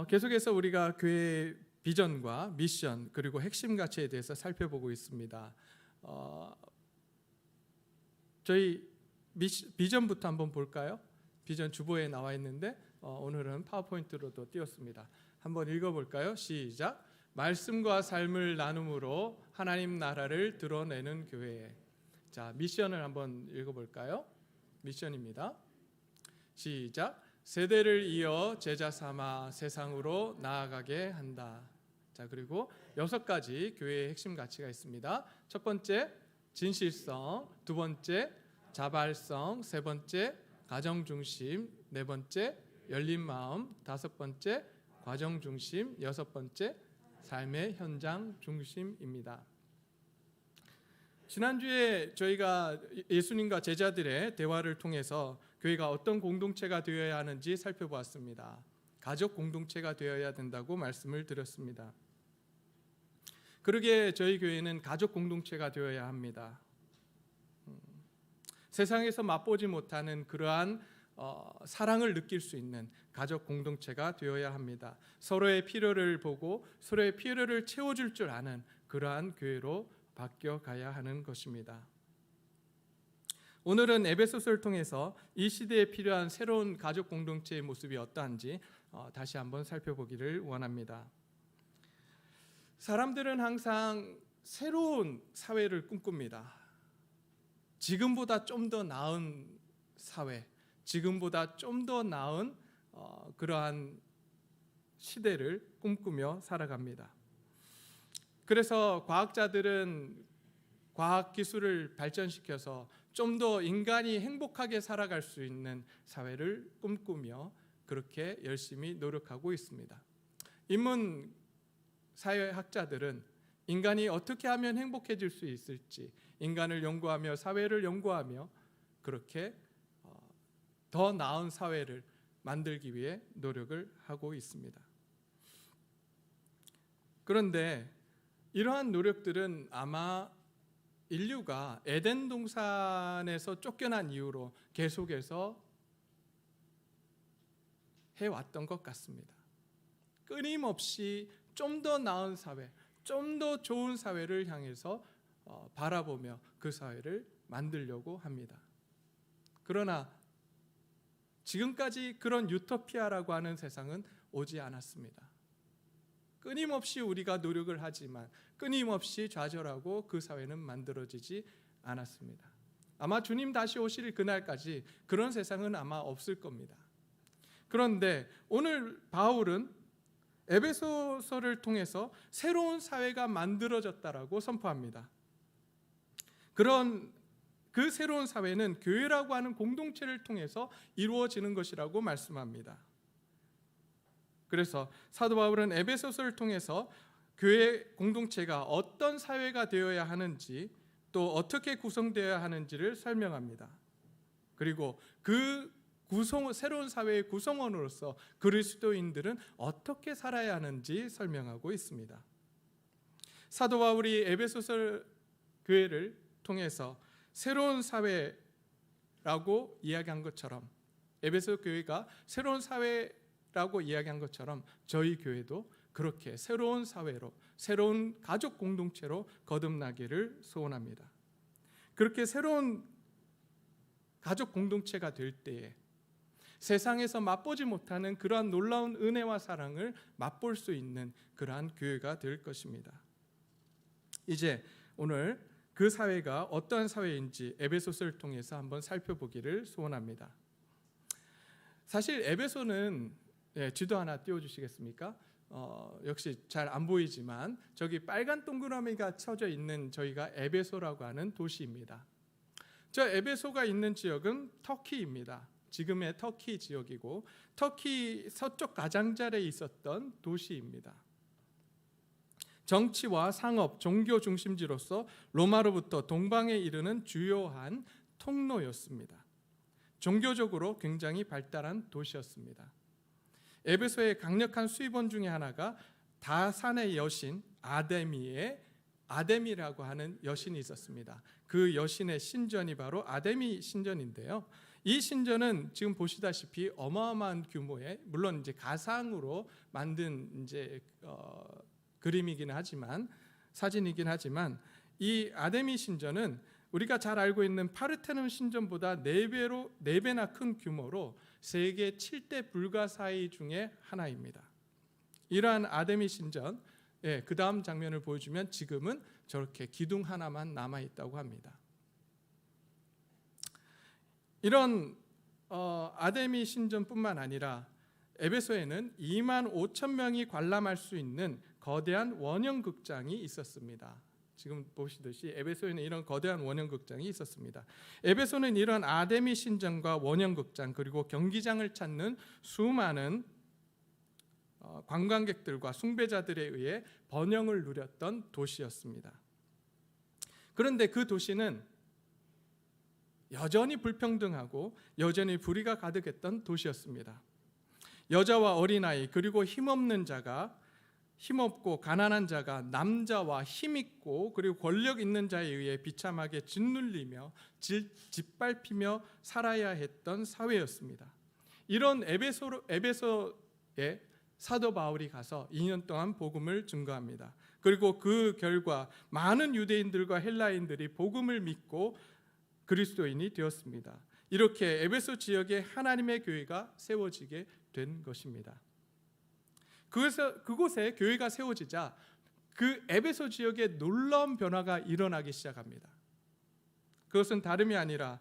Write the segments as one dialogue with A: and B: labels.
A: 계속해서 우리가 교회의 비전과 미션 그리고 핵심 가치에 대해서 살펴보고 있습니다. 저희 비전부터 한번 볼까요? 비전 주보에 나와 있는데 오늘은 파워포인트로도 띄웠습니다. 한번 읽어볼까요? 시작. 말씀과 삶을 나눔으로 하나님 나라를 드러내는 교회. 자, 미션을 한번 읽어볼까요? 미션입니다. 시작. 세대를 이어 제자 삼아 세상으로 나아가게 한다. 자, 그리고 6가지 교회의 핵심 가치가 있습니다. 첫 번째, 진실성. 두 번째, 자발성. 세 번째, 가정 중심. 네 번째, 열린 마음. 다섯 번째, 과정 중심. 여섯 번째, 삶의 현장 중심입니다. 지난주에 저희가 예수님과 제자들의 대화를 통해서 교회가 어떤 공동체가 되어야 하는지 살펴보았습니다. 가족 공동체가 되어야 된다고 말씀을 드렸습니다. 그러기에 저희 교회는 가족 공동체가 되어야 합니다. 세상에서 맛보지 못하는 그러한 사랑을 느낄 수 있는 가족 공동체가 되어야 합니다. 서로의 필요를 보고 서로의 필요를 채워줄 줄 아는 그러한 교회로 바뀌어가야 하는 것입니다. 오늘은 에베소서를 통해서 이 시대에 필요한 새로운 가족 공동체의 모습이 어떠한지 다시 한번 살펴보기를 원합니다. 사람들은 항상 새로운 사회를 꿈꿉니다. 지금보다 좀 더 나은 사회, 지금보다 좀 더 나은 그러한 시대를 꿈꾸며 살아갑니다. 그래서 과학자들은 과학기술을 발전시켜서 좀 더 인간이 행복하게 살아갈 수 있는 사회를 꿈꾸며 그렇게 열심히 노력하고 있습니다. 인문사회학자들은 인간이 어떻게 하면 행복해질 수 있을지 인간을 연구하며 사회를 연구하며 그렇게 더 나은 사회를 만들기 위해 노력을 하고 있습니다. 그런데 이러한 노력들은 아마 인류가 에덴 동산에서 쫓겨난 이후로 계속해서 해왔던 것 같습니다. 끊임없이 좀 더 나은 사회, 좀 더 좋은 사회를 향해서 바라보며 그 사회를 만들려고 합니다. 그러나 지금까지 그런 유토피아라고 하는 세상은 오지 않았습니다. 끊임없이 우리가 노력을 하지만 끊임없이 좌절하고 그 사회는 만들어지지 않았습니다. 아마 주님 다시 오실 그날까지 그런 세상은 아마 없을 겁니다. 그런데 오늘 바울은 에베소서를 통해서 새로운 사회가 만들어졌다라고 선포합니다. 그 새로운 사회는 교회라고 하는 공동체를 통해서 이루어지는 것이라고 말씀합니다. 그래서 사도 바울은 에베소서를 통해서 교회 공동체가 어떤 사회가 되어야 하는지 또 어떻게 구성되어야 하는지를 설명합니다. 그리고 그 새로운 사회의 구성원으로서 그리스도인들은 어떻게 살아야 하는지 설명하고 있습니다. 사도 바울이 에베소서 교회를 통해서 새로운 사회라고 이야기한 것처럼 에베소 교회가 새로운 사회라고 이야기한 것처럼 저희 교회도 그렇게 새로운 사회로 새로운 가족 공동체로 거듭나기를 소원합니다. 그렇게 새로운 가족 공동체가 될 때에 세상에서 맛보지 못하는 그러한 놀라운 은혜와 사랑을 맛볼 수 있는 그러한 교회가 될 것입니다. 이제 오늘 그 사회가 어떠한 사회인지 에베소서를 통해서 한번 살펴보기를 소원합니다. 사실 에베소는 지도 하나 띄워주시겠습니까? 역시 잘 안 보이지만 저기 빨간 동그라미가 쳐져 있는 저희가 에베소라고 하는 도시입니다. 저 에베소가 있는 지역은 터키입니다. 지금의 터키 지역이고 터키 서쪽 가장자리에 있었던 도시입니다. 정치와 상업, 종교 중심지로서 로마로부터 동방에 이르는 주요한 통로였습니다. 종교적으로 굉장히 발달한 도시였습니다. 에베소의 강력한 수입원 중에 하나가 다산의 여신 아데미라고 하는 여신이 있었습니다. 그 여신의 신전이 바로 아데미 신전인데요. 이 신전은 지금 보시다시피 어마어마한 규모의, 물론 이제 가상으로 만든 이제 그림이긴 하지만, 사진이긴 하지만, 이 아데미 신전은 우리가 잘 알고 있는 파르테논 신전보다 4배나 큰 규모로 세계 7대 불가사의 중에 하나입니다. 이러한 아데미 신전, 그 다음 장면을 보여주면 지금은 저렇게 기둥 하나만 남아 있다고 합니다. 이런 아데미 신전뿐만 아니라 에베소에는 2만 5천 명이 관람할 수 있는 거대한 원형극장이 있었습니다. 지금 보시듯이 에베소에는 이런 거대한 원형극장이 있었습니다. 에베소는 이런 아데미 신전과 원형극장 그리고 경기장을 찾는 수많은 관광객들과 숭배자들에 의해 번영을 누렸던 도시였습니다. 그런데 그 도시는 여전히 불평등하고 여전히 불의가 가득했던 도시였습니다. 여자와 어린아이 그리고 힘없는 자가, 힘없고 가난한 자가 남자와 힘있고 그리고 권력 있는 자에 의해 비참하게 짓눌리며 짓밟히며 살아야 했던 사회였습니다. 이런 에베소에 사도 바울이 가서 2년 동안 복음을 증거합니다. 그리고 그 결과 많은 유대인들과 헬라인들이 복음을 믿고 그리스도인이 되었습니다. 이렇게 에베소 지역에 하나님의 교회가 세워지게 된 것입니다. 그곳에 교회가 세워지자 그 에베소 지역에 놀라운 변화가 일어나기 시작합니다. 그것은 다름이 아니라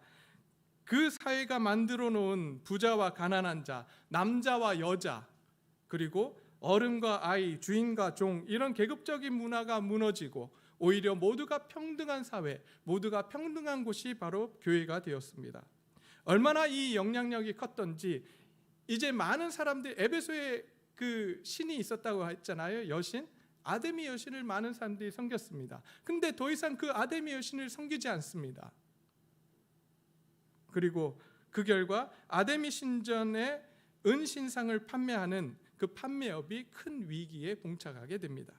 A: 그 사회가 만들어 놓은 부자와 가난한 자, 남자와 여자, 그리고 어른과 아이, 주인과 종, 이런 계급적인 문화가 무너지고 오히려 모두가 평등한 사회, 모두가 평등한 곳이 바로 교회가 되었습니다. 얼마나 이 영향력이 컸던지 이제 많은 사람들이, 에베소에 그 신이 있었다고 했잖아요. 여신, 아데미 여신을 많은 사람들이 섬겼습니다. 근데 더 이상 그 아데미 여신을 섬기지 않습니다. 그리고 그 결과 아데미 신전의 은신상을 판매하는 그 판매업이 큰 위기에 봉착하게 됩니다.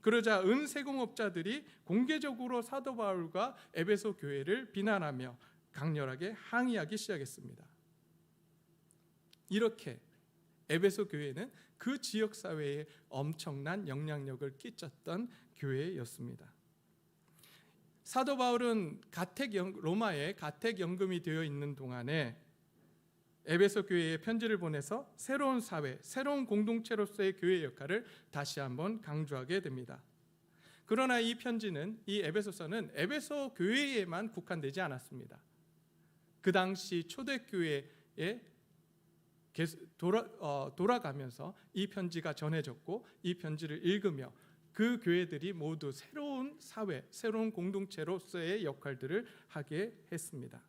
A: 그러자 은세공업자들이 공개적으로 사도 바울과 에베소 교회를 비난하며 강렬하게 항의하기 시작했습니다. 이렇게 에베소 교회는 그 지역 사회에 엄청난 영향력을 끼쳤던 교회였습니다. 사도 바울은 로마에 가택연금이 되어 있는 동안에 에베소 교회에 편지를 보내서 새로운 사회, 새로운 공동체로서의 교회의 역할을 다시 한번 강조하게 됩니다. 그러나 이 편지는, 이 에베소서는 에베소 교회에만 국한되지 않았습니다. 그 당시 초대교회에 돌아가면서 이 편지가 전해졌고, 이 편지를 읽으며 그 교회들이 모두 새로운 사회, 새로운 공동체로서의 역할들을 하게 했습니다.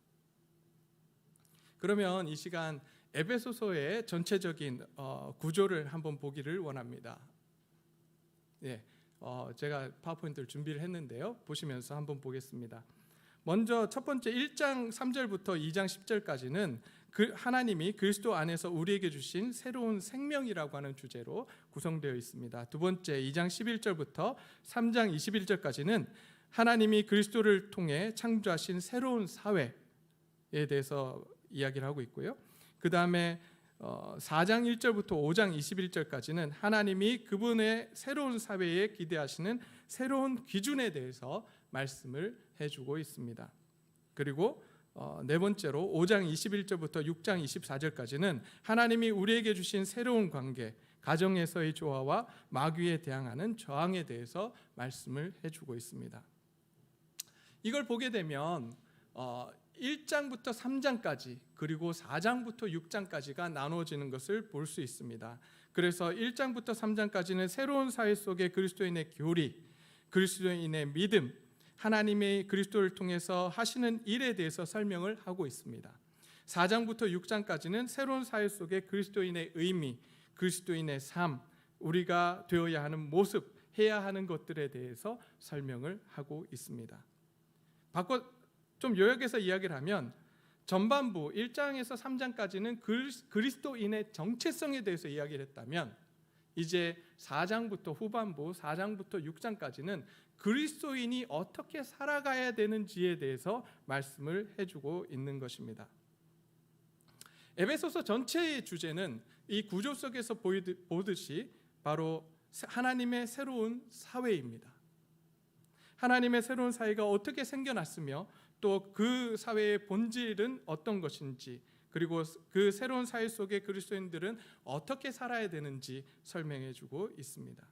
A: 그러면 이 시간 에베소서의 전체적인 구조를 한번 보기를 원합니다. 제가 파워포인트를 준비를 했는데요. 보시면서 한번 보겠습니다. 먼저 첫 번째 1장 3절부터 2장 10절까지는 하나님이 그리스도 안에서 우리에게 주신 새로운 생명이라고 하는 주제로 구성되어 있습니다. 두 번째 2장 11절부터 3장 21절까지는 하나님이 그리스도를 통해 창조하신 새로운 사회에 대해서 이야기를 하고 있고요. 그 다음에 4장 1절부터 5장 21절까지는 하나님이 그분의 새로운 사회에 기대하시는 새로운 기준에 대해서 말씀을 해주고 있습니다. 그리고 네 번째로 5장 21절부터 6장 24절까지는 하나님이 우리에게 주신 새로운 관계, 가정에서의 조화와 마귀에 대항하는 저항에 대해서 말씀을 해주고 있습니다. 이걸 보게 되면 1장부터 3장까지 그리고 4장부터 6장까지가 나누어지는 것을 볼 수 있습니다. 그래서 1장부터 3장까지는 새로운 사회 속의 그리스도인의 교리, 그리스도인의 믿음, 하나님의 그리스도를 통해서 하시는 일에 대해서 설명을 하고 있습니다. 4장부터 6장까지는 새로운 사회 속의 그리스도인의 의미, 그리스도인의 삶, 우리가 되어야 하는 모습, 해야 하는 것들에 대해서 설명을 하고 있습니다. 좀 요약해서 이야기를 하면 전반부 1장에서 3장까지는 그리스도인의 정체성에 대해서 이야기를 했다면, 이제 4장부터 후반부 4장부터 6장까지는 그리스도인이 어떻게 살아가야 되는지에 대해서 말씀을 해주고 있는 것입니다. 에베소서 전체의 주제는 이 구조 속에서 보듯이 바로 하나님의 새로운 사회입니다. 하나님의 새로운 사회가 어떻게 생겨났으며 또 그 사회의 본질은 어떤 것인지, 그리고 그 새로운 사회 속에 그리스도인들은 어떻게 살아야 되는지 설명해 주고 있습니다.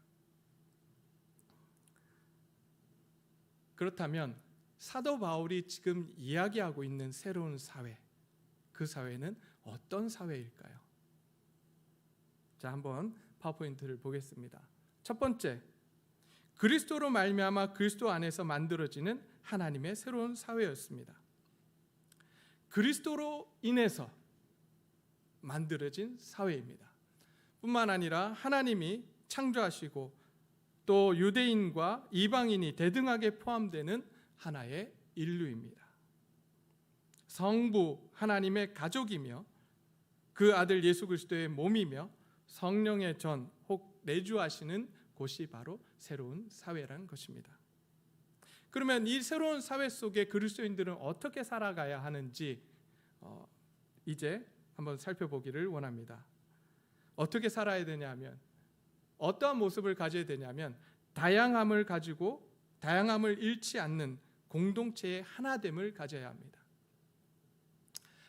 A: 그렇다면 사도 바울이 지금 이야기하고 있는 새로운 사회, 그 사회는 어떤 사회일까요? 자, 한번 파워포인트를 보겠습니다. 첫 번째, 그리스도로 말미암아 그리스도 안에서 만들어지는 하나님의 새로운 사회였습니다. 그리스도로 인해서 만들어진 사회입니다. 뿐만 아니라 하나님이 창조하시고 또 유대인과 이방인이 대등하게 포함되는 하나의 인류입니다. 성부 하나님의 가족이며 그 아들 예수 그리스도의 몸이며 성령의 전 혹 내주하시는 곳이 바로 새로운 사회라는 것입니다. 그러면 이 새로운 사회 속에 그리스도인들은 어떻게 살아가야 하는지 이제 한번 살펴보기를 원합니다. 어떻게 살아야 되냐면, 어떠한 모습을 가져야 되냐면, 다양함을 가지고 다양함을 잃지 않는 공동체의 하나됨을 가져야 합니다.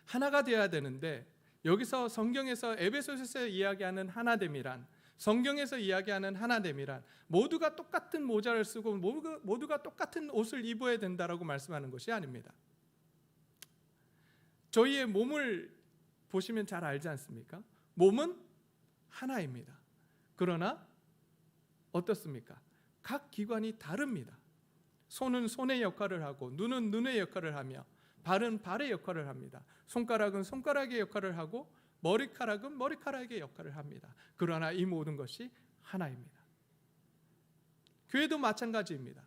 A: 하나가 되어야 되는데, 여기서 성경에서 에베소서에서 이야기하는 하나됨이란, 성경에서 이야기하는 하나됨이란 모두가 똑같은 모자를 쓰고 모두가 똑같은 옷을 입어야 된다라고 말씀하는 것이 아닙니다. 저희의 몸을 보시면 잘 알지 않습니까? 몸은 하나입니다. 그러나 어떻습니까? 각 기관이 다릅니다. 손은 손의 역할을 하고, 눈은 눈의 역할을 하며, 발은 발의 역할을 합니다. 손가락은 손가락의 역할을 하고, 머리카락은 머리카락의 역할을 합니다. 그러나 이 모든 것이 하나입니다. 교회도 마찬가지입니다.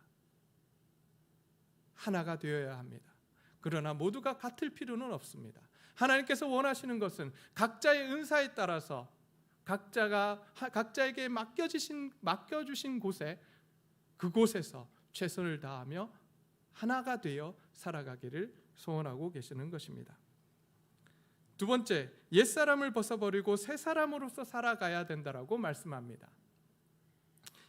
A: 하나가 되어야 합니다. 그러나 모두가 같을 필요는 없습니다. 하나님께서 원하시는 것은 각자의 은사에 따라서 각자에게 맡겨주신 곳에, 그곳에서 최선을 다하며 하나가 되어 살아가기를 소원하고 계시는 것입니다. 두 번째, 옛사람을 벗어버리고 새 사람으로서 살아가야 된다라고 말씀합니다.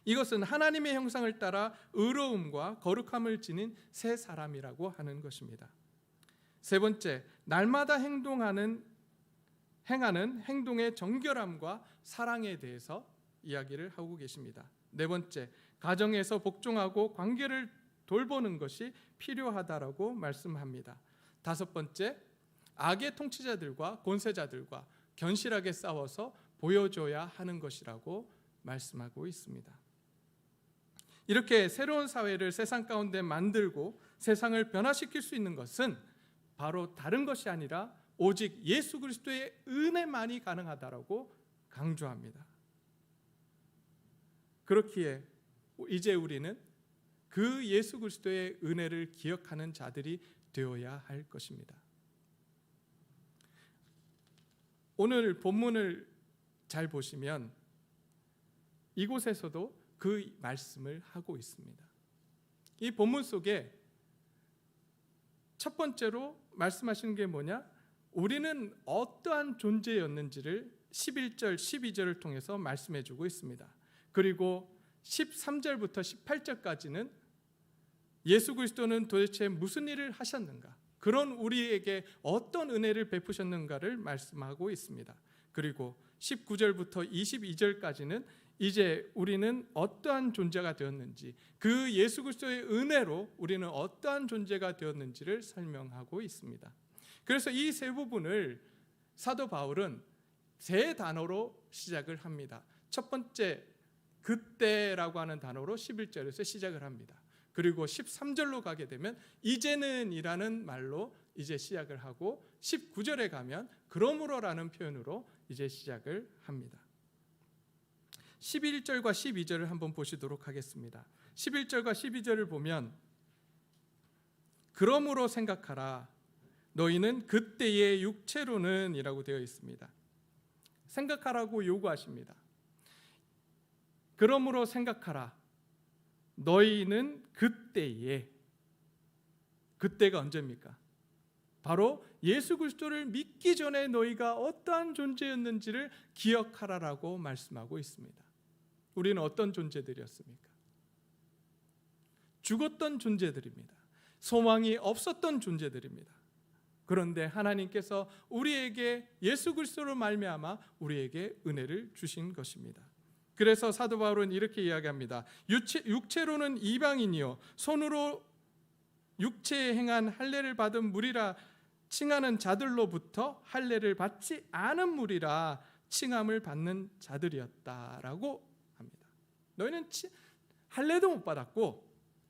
A: 이것은 하나님의 형상을 따라 의로움과 거룩함을 지닌 새 사람이라고 하는 것입니다. 세 번째, 날마다 행하는 행동의 정결함과 사랑에 대해서 이야기를 하고 계십니다. 네 번째, 가정에서 복종하고 관계를 돌보는 것이 필요하다라고 말씀합니다. 다섯 번째, 악의 통치자들과 권세자들과 견실하게 싸워서 보여줘야 하는 것이라고 말씀하고 있습니다. 이렇게 새로운 사회를 세상 가운데 만들고 세상을 변화시킬 수 있는 것은 바로 다른 것이 아니라 오직 예수 그리스도의 은혜만이 가능하다라고 강조합니다. 그렇기에 이제 우리는 그 예수 그리스도의 은혜를 기억하는 자들이 되어야 할 것입니다. 오늘 본문을 잘 보시면 이곳에서도 그 말씀을 하고 있습니다. 이 본문 속에 첫 번째로 말씀하시는 게 뭐냐? 우리는 어떠한 존재였는지를 11절, 12절을 통해서 말씀해 주고 있습니다. 그리고 13절부터 18절까지는 예수 그리스도는 도대체 무슨 일을 하셨는가, 그런 우리에게 어떤 은혜를 베푸셨는가를 말씀하고 있습니다. 그리고 19절부터 22절까지는 이제 우리는 어떠한 존재가 되었는지, 그 예수 그리스도의 은혜로 우리는 어떠한 존재가 되었는지를 설명하고 있습니다. 그래서 이 세 부분을 사도 바울은 세 단어로 시작을 합니다. 첫 번째, 그때라고 하는 단어로 11절에서 시작을 합니다. 그리고 13절로 가게 되면 이제는 이라는 말로 이제 시작을 하고, 19절에 가면 그러므로라는 표현으로 이제 시작을 합니다. 11절과 12절을 한번 보시도록 하겠습니다. 11절과 12절을 보면 그러므로 생각하라, 너희는 그때의 육체로는 이라고 되어 있습니다. 생각하라고 요구하십니다. 그러므로 생각하라, 너희는 그때에, 그때가 언제입니까? 바로 예수 그리스도를 믿기 전에 너희가 어떠한 존재였는지를 기억하라라고 말씀하고 있습니다. 우리는 어떤 존재들이었습니까? 죽었던 존재들입니다. 소망이 없었던 존재들입니다. 그런데 하나님께서 우리에게 예수 그리스도로 말미암아 우리에게 은혜를 주신 것입니다. 그래서 사도 바울은 이렇게 이야기합니다. 육체로는 이방인이요 손으로 육체에 행한 할례를 받은 무리라 칭하는 자들로부터 할례를 받지 않은 무리라 칭함을 받는 자들이었다라고 합니다. 너희는 할례도 못 받았고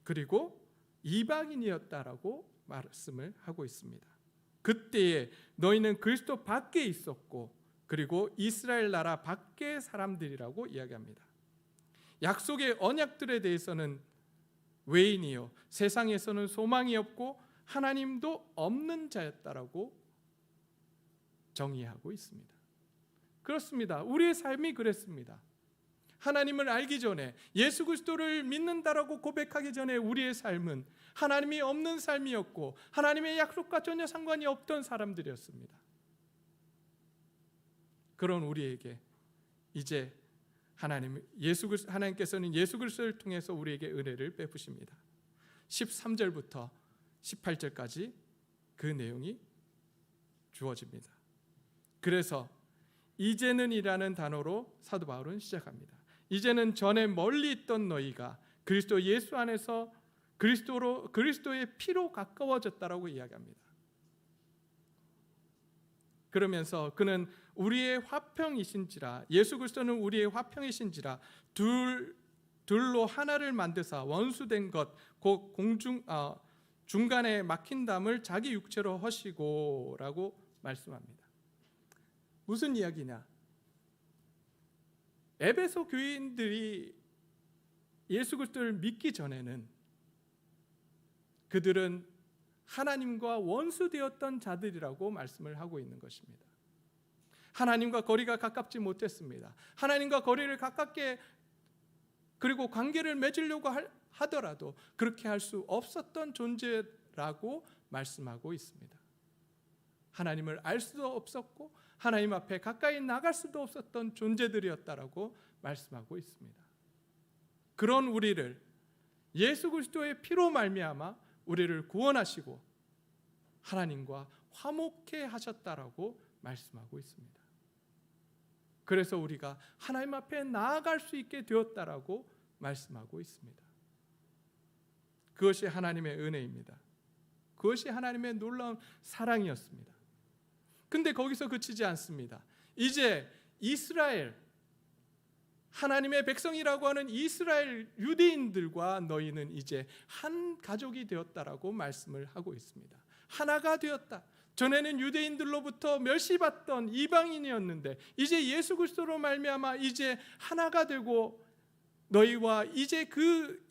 A: 그리고 이방인이었다라고 말씀을 하고 있습니다. 그때에 너희는 그리스도 밖에 있었고 그리고 이스라엘 나라 밖의 사람들이라고 이야기합니다. 약속의 언약들에 대해서는 외인이요 세상에서는 소망이 없고 하나님도 없는 자였다라고 정의하고 있습니다. 그렇습니다. 우리의 삶이 그랬습니다. 하나님을 알기 전에 예수 그리스도를 믿는다라고 고백하기 전에 우리의 삶은 하나님이 없는 삶이었고 하나님의 약속과 전혀 상관이 없던 사람들이었습니다. 그런 우리에게 이제 하나님께서는 예수 그리스도를 통해서 우리에게 은혜를 베푸십니다. 13절부터 18절까지 그 내용이 주어집니다. 그래서 이제는이라는 단어로 사도 바울은 시작합니다. 이제는 전에 멀리 있던 너희가 그리스도 예수 안에서 그리스도의 피로 가까워졌다라고 이야기합니다. 그러면서 그는 우리의 화평이신지라 예수 그리스도는 우리의 화평이신지라 둘로 하나를 만드사 원수된 것 곧 중간에 막힌 담을 자기 육체로 허시고라고 말씀합니다. 무슨 이야기냐? 에베소 교인들이 예수 그리스도를 믿기 전에는 그들은 하나님과 원수되었던 자들이라고 말씀을 하고 있는 것입니다. 하나님과 거리가 가깝지 못했습니다. 하나님과 거리를 가깝게 그리고 관계를 맺으려고 하더라도 그렇게 할 수 없었던 존재라고 말씀하고 있습니다. 하나님을 알 수도 없었고 하나님 앞에 가까이 나갈 수도 없었던 존재들이었다라고 말씀하고 있습니다. 그런 우리를 예수 그리스도의 피로 말미암아 우리를 구원하시고 하나님과 화목해 하셨다라고 말씀하고 있습니다. 그래서 우리가 하나님 앞에 나아갈 수 있게 되었다라고 말씀하고 있습니다. 그것이 하나님의 은혜입니다. 그것이 하나님의 놀라운 사랑이었습니다. 근데 거기서 그치지 않습니다. 이제 이스라엘 하나님의 백성이라고 하는 이스라엘 유대인들과 너희는 이제 한 가족이 되었다라고 말씀을 하고 있습니다. 하나가 되었다. 전에는 유대인들로부터 멸시받던 이방인이었는데 이제 예수 그리스도로 말미암아 이제 하나가 되고 너희와 이제 그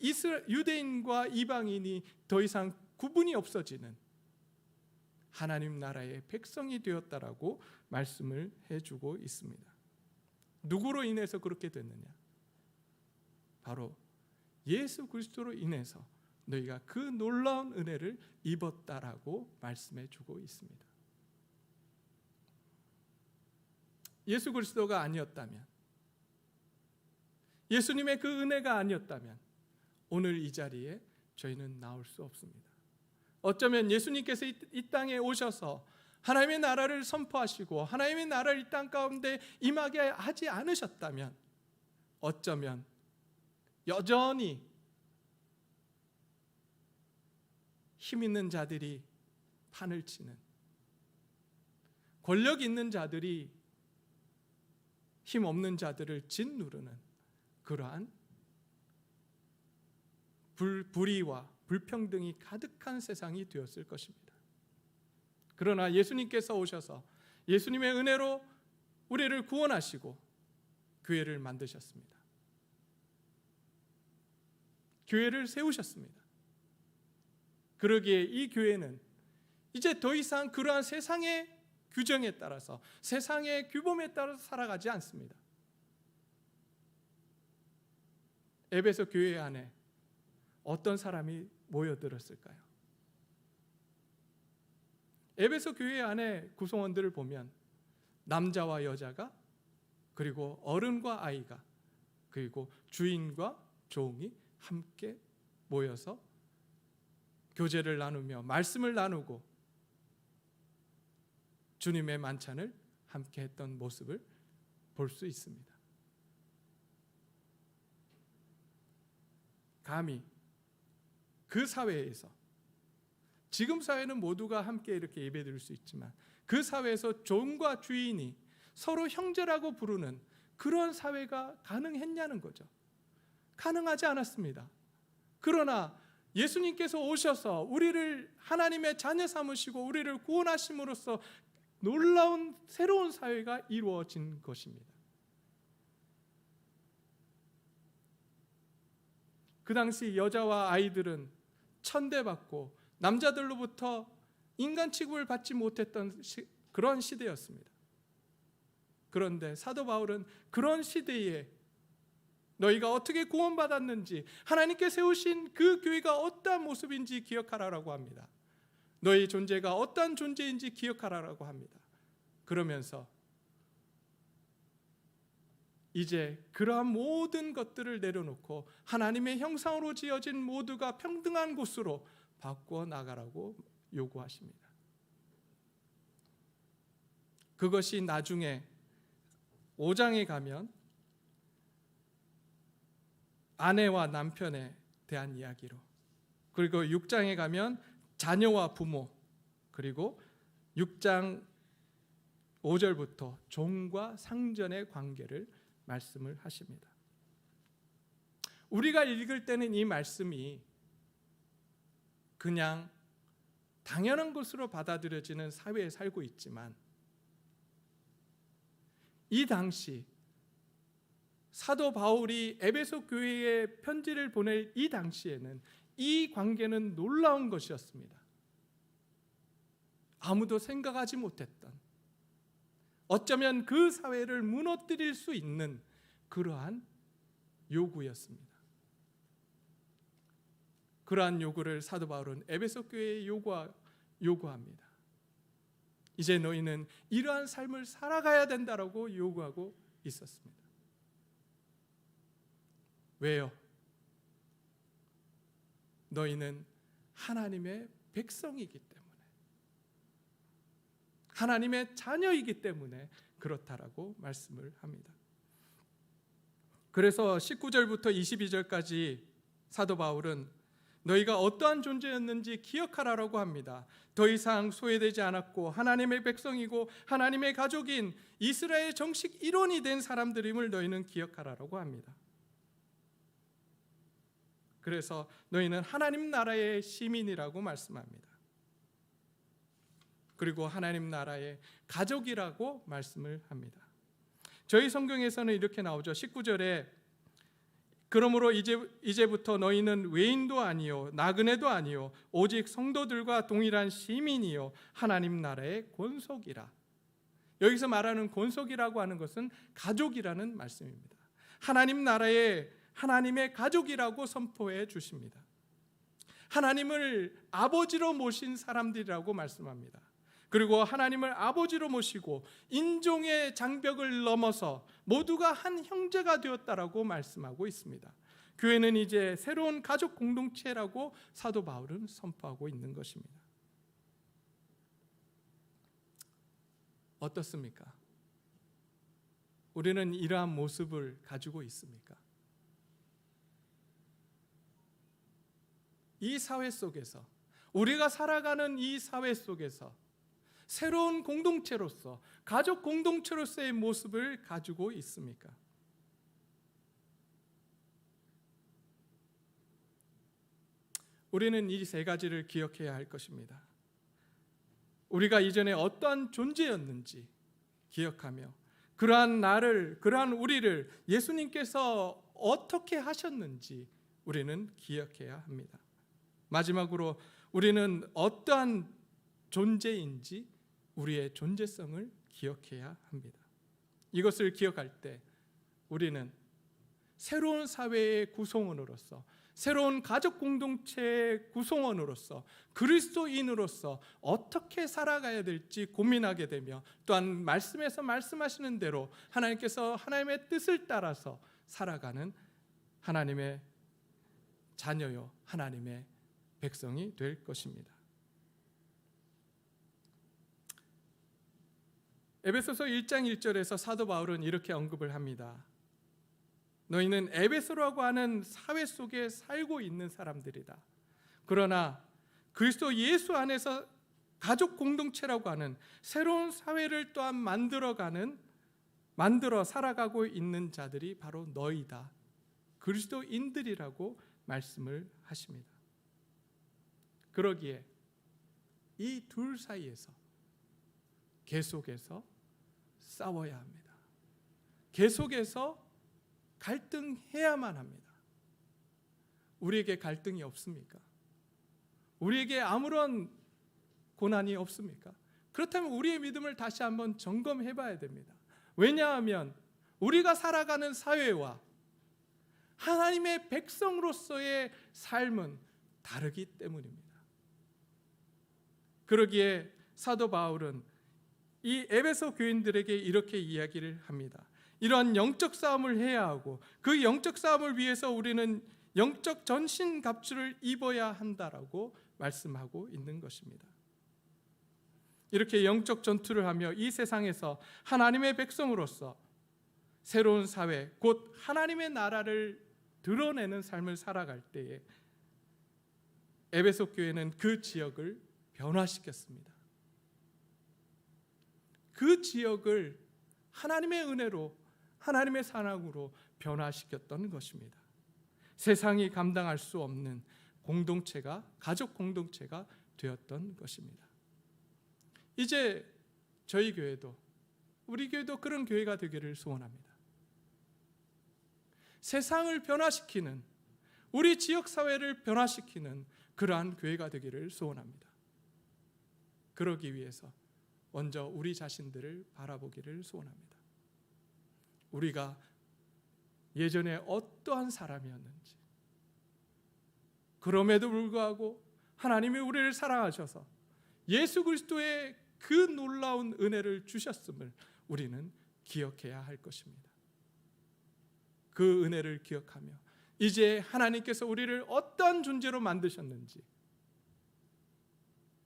A: 유대인과 이방인이 더 이상 구분이 없어지는 하나님 나라의 백성이 되었다라고 말씀을 해주고 있습니다. 누구로 인해서 그렇게 됐느냐? 바로 예수 그리스도로 인해서 너희가 그 놀라운 은혜를 입었다라고 말씀해 주고 있습니다. 예수 그리스도가 아니었다면, 예수님의 그 은혜가 아니었다면 오늘 이 자리에 저희는 나올 수 없습니다. 어쩌면 예수님께서 이 땅에 오셔서 하나님의 나라를 선포하시고 하나님의 나라를 이 땅 가운데 임하게 하지 않으셨다면 어쩌면 여전히 힘 있는 자들이 판을 치는, 권력 있는 자들이 힘 없는 자들을 짓누르는 그러한 불의와 불평등이 가득한 세상이 되었을 것입니다. 그러나 예수님께서 오셔서 예수님의 은혜로 우리를 구원하시고 교회를 만드셨습니다. 교회를 세우셨습니다. 그러기에 이 교회는 이제 더 이상 그러한 세상의 규정에 따라서, 세상의 규범에 따라서 살아가지 않습니다. 에베소 교회 안에 어떤 사람이 모여들었을까요? 에베소 교회 안에 구성원들을 보면 남자와 여자가, 그리고 어른과 아이가, 그리고 주인과 종이 함께 모여서 교제를 나누며 말씀을 나누고 주님의 만찬을 함께 했던 모습을 볼 수 있습니다. 감히 그 사회에서, 지금 사회는 모두가 함께 이렇게 예배드릴 수 있지만 그 사회에서 종과 주인이 서로 형제라고 부르는 그런 사회가 가능했냐는 거죠. 가능하지 않았습니다. 그러나 예수님께서 오셔서 우리를 하나님의 자녀 삼으시고 우리를 구원하심으로써 놀라운 새로운 사회가 이루어진 것입니다. 그 당시 여자와 아이들은 천대받고 남자들로부터 인간 취급을 받지 못했던 그런 시대였습니다. 그런데 사도 바울은 그런 시대에 너희가 어떻게 구원받았는지, 하나님께 세우신 그 교회가 어떠한 모습인지 기억하라라고 합니다. 너희 존재가 어떠한 존재인지 기억하라라고 합니다. 그러면서 이제 그러한 모든 것들을 내려놓고 하나님의 형상으로 지어진 모두가 평등한 곳으로 바꾸어 나가라고 요구하십니다. 그것이 나중에 5장에 가면 아내와 남편에 대한 이야기로, 그리고 6장에 가면 자녀와 부모, 그리고 6장 5절부터 종과 상전의 관계를 말씀을 하십니다. 우리가 읽을 때는 이 말씀이 그냥 당연한 것으로 받아들여지는 사회에 살고 있지만, 이 당시 사도 바울이 에베소 교회에 편지를 보낼 이 당시에는 이 관계는 놀라운 것이었습니다. 아무도 생각하지 못했던, 어쩌면 그 사회를 무너뜨릴 수 있는 그러한 요구였습니다. 그러한 요구를 사도 바울은 에베소 교회에 요구합니다. 이제 너희는 이러한 삶을 살아가야 된다라고 요구하고 있었습니다. 왜요? 너희는 하나님의 백성이기 때문에, 하나님의 자녀이기 때문에 그렇다라고 말씀을 합니다. 그래서 19절부터 22절까지 사도 바울은 너희가 어떠한 존재였는지 기억하라라고 합니다. 더 이상 소외되지 않았고 하나님의 백성이고 하나님의 가족인 이스라엘 정식 일원이 된 사람들임을 너희는 기억하라라고 합니다. 그래서 너희는 하나님 나라의 시민이라고 말씀합니다. 그리고 하나님 나라의 가족이라고 말씀을 합니다. 저희 성경에서는 이렇게 나오죠. 19절에 그러므로 이제부터 너희는 외인도 아니요 나그네도 아니요 오직 성도들과 동일한 시민이요 하나님 나라의 권속이라. 여기서 말하는 권속이라고 하는 것은 가족이라는 말씀입니다. 하나님 나라의 하나님의 가족이라고 선포해 주십니다. 하나님을 아버지로 모신 사람들이라고 말씀합니다. 그리고 하나님을 아버지로 모시고 인종의 장벽을 넘어서 모두가 한 형제가 되었다라고 말씀하고 있습니다. 교회는 이제 새로운 가족 공동체라고 사도 바울은 선포하고 있는 것입니다. 어떻습니까? 우리는 이러한 모습을 가지고 있습니까? 이 사회 속에서, 우리가 살아가는 이 사회 속에서 새로운 공동체로서, 가족 공동체로서의 모습을 가지고 있습니까? 우리는 이 세 가지를 기억해야 할 것입니다. 우리가 이전에 어떠한 존재였는지 기억하며 그러한 나를, 그러한 우리를 예수님께서 어떻게 하셨는지 우리는 기억해야 합니다. 마지막으로 우리는 어떠한 존재인지 우리의 존재성을 기억해야 합니다. 이것을 기억할 때 우리는 새로운 사회의 구성원으로서, 새로운 가족 공동체의 구성원으로서 그리스도인으로서 어떻게 살아가야 될지 고민하게 되며, 또한 말씀에서 말씀하시는 대로 하나님께서 하나님의 뜻을 따라서 살아가는 하나님의 자녀요, 하나님의 백성이 될 것입니다. 에베소서 1장 1절에서 사도 바울은 이렇게 언급을 합니다. 너희는 에베소라고 하는 사회 속에 살고 있는 사람들이다. 그러나 그리스도 예수 안에서 가족 공동체라고 하는 새로운 사회를 또한 만들어 살아가고 있는 자들이 바로 너희다. 그리스도인들이라고 말씀을 하십니다. 그러기에 이 둘 사이에서 계속해서 싸워야 합니다. 계속해서 갈등해야만 합니다. 우리에게 갈등이 없습니까? 우리에게 아무런 고난이 없습니까? 그렇다면 우리의 믿음을 다시 한번 점검해 봐야 됩니다. 왜냐하면 우리가 살아가는 사회와 하나님의 백성으로서의 삶은 다르기 때문입니다. 그러기에 사도 바울은 이 에베소 교인들에게 이렇게 이야기를 합니다. 이러한 영적 싸움을 해야 하고 그 영적 싸움을 위해서 우리는 영적 전신 갑주를 입어야 한다라고 말씀하고 있는 것입니다. 이렇게 영적 전투를 하며 이 세상에서 하나님의 백성으로서 새로운 사회, 곧 하나님의 나라를 드러내는 삶을 살아갈 때에 에베소 교회는 그 지역을 변화시켰습니다. 그 지역을 하나님의 은혜로, 하나님의 사랑으로 변화시켰던 것입니다. 세상이 감당할 수 없는 공동체가, 가족 공동체가 되었던 것입니다. 이제 저희 교회도, 우리 교회도 그런 교회가 되기를 소원합니다. 세상을 변화시키는, 우리 지역사회를 변화시키는 그러한 교회가 되기를 소원합니다. 그러기 위해서 먼저 우리 자신들을 바라보기를 소원합니다. 우리가 예전에 어떠한 사람이었는지, 그럼에도 불구하고 하나님이 우리를 사랑하셔서 예수 그리스도의 그 놀라운 은혜를 주셨음을 우리는 기억해야 할 것입니다. 그 은혜를 기억하며 이제 하나님께서 우리를 어떠한 존재로 만드셨는지,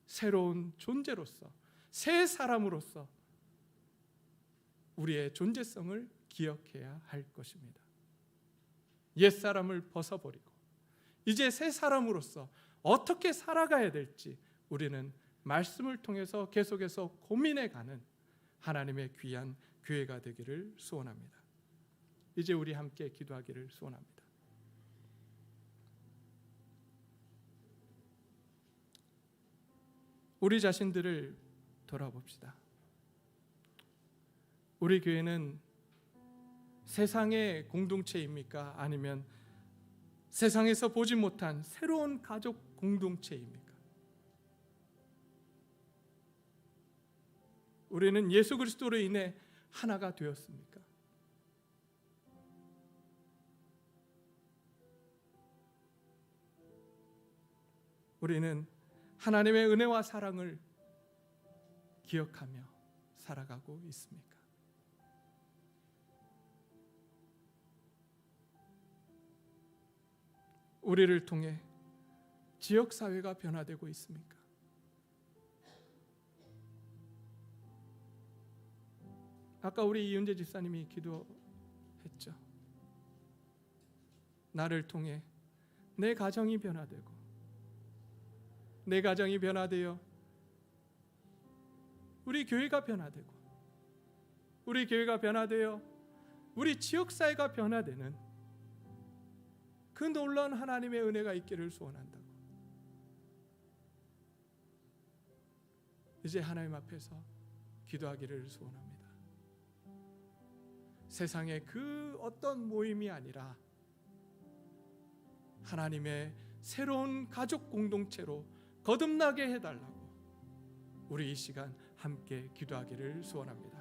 A: 새로운 존재로서, 새 사람으로서 우리의 존재성을 기억해야 할 것입니다. 옛사람을 벗어버리고 이제 새 사람으로서 어떻게 살아가야 될지 우리는 말씀을 통해서 계속해서 고민해가는 하나님의 귀한 교회가 되기를 소원합니다. 이제 우리 함께 기도하기를 소원합니다. 우리 자신들을 돌아봅시다. 우리 교회는 세상의 공동체입니까? 아니면 세상에서 보지 못한 새로운 가족 공동체입니까? 우리는 예수 그리스도로 인해 하나가 되었습니까? 우리는 하나님의 은혜와 사랑을 기억하며 살아가고 있습니까? 우리를 통해 지역사회가 변화되고 있습니까? 아까 우리 이윤재 집사님이 기도했죠. 나를 통해 내 가정이 변화되고, 내 가정이 변화되어 우리 교회가 변화되고, 우리 교회가 변화되어 우리 지역사회가 변화되는 그 놀라운 하나님의 은혜가 있기를 소원한다고. 이제 하나님 앞에서 기도하기를 소원합니다. 세상의 그 어떤 모임이 아니라 하나님의 새로운 가족 공동체로 거듭나게 해달라고 우리 이 시간 함께 기도하기를 소원합니다.